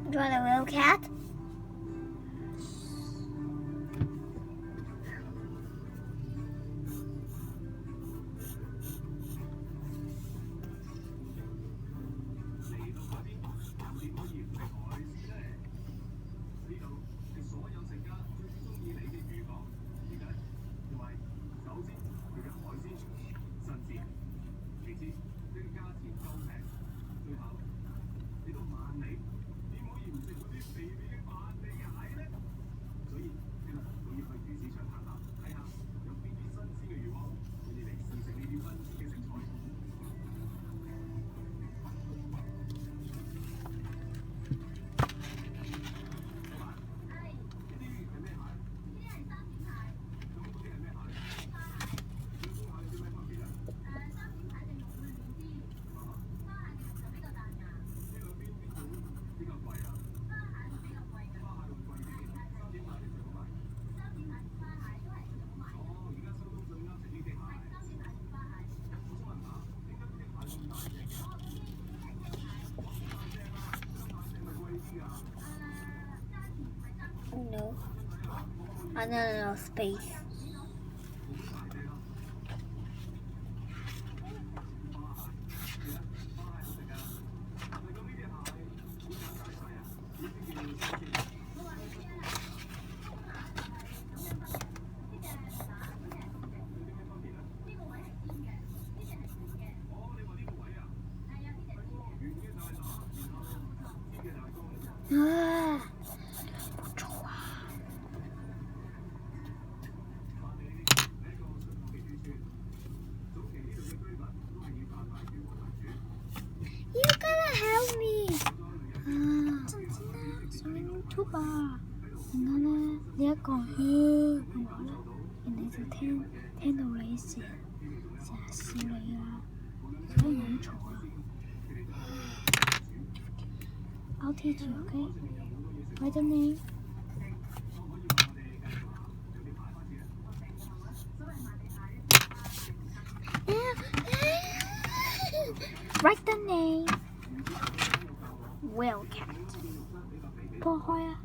You want a little cat? No. Another space. Ah. 出吧，然後咧你一講嘅話咧，人哋就聽到你成日笑你啊，所以唔好嘈啊。I'll teach you, okay? Write the name. Write the name. Wildcat. 破開啊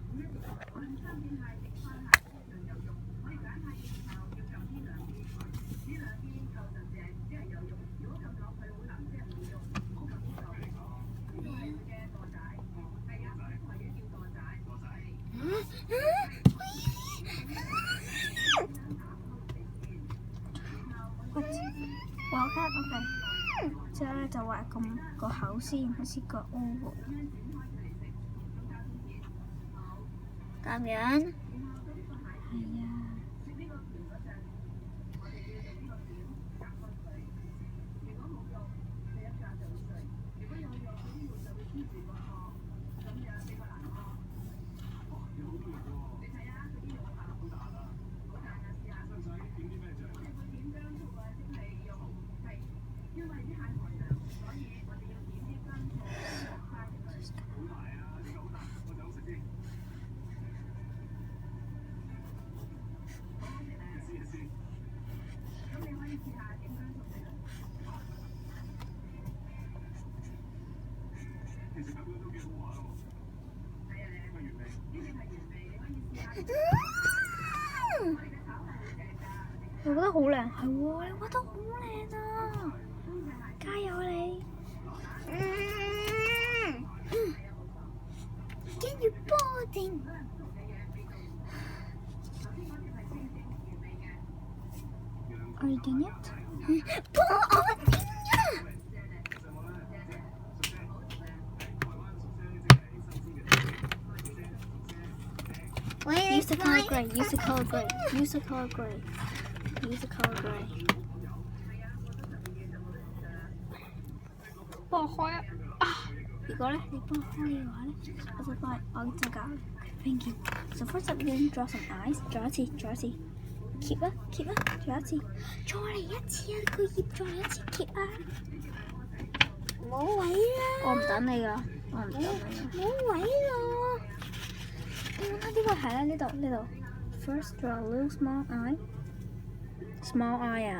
！Wildcat OK， 之後咧就畫個口先，好似個 oval。咁樣？係啊。我覺得好靚，係喎，你畫得好靚啊！加油你！Can you boarding？ Reading it？ boarding 啊！ Use the color gray. Use the color gray. Use the color gray. Use the color gray. 幫我開啊！如果咧你幫我開嘅話咧，我就幫我就教你。Thank you. So first I'm going to draw some eyes. 再一次。keep 啊，再一次，再嚟一次啊！佢頁再嚟一次 keep 啊！冇位啦！我唔等你㗎，冇位啦！你揾下呢個係啦，呢度。First draw a little small eye 啊。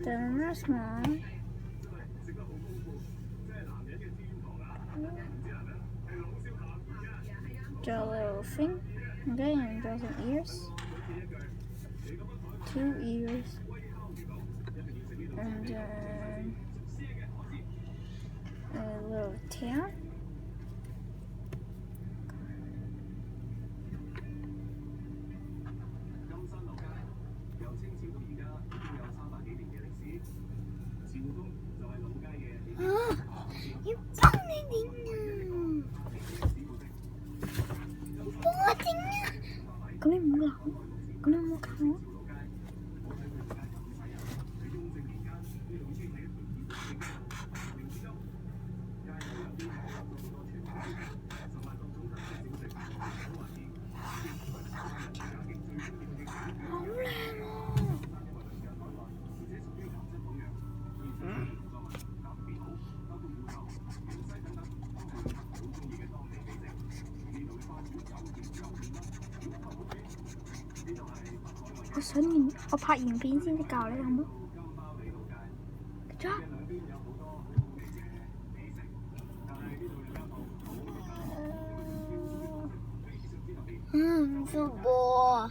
Then a small. Draw a little thing. Okay, and draw some ears. 2 ears. And then a little tail. You're burning. 幫我整啊！咁你唔好鬧，咁你唔好搞我。好靚喎！我拍完片先至教你好冇？主播。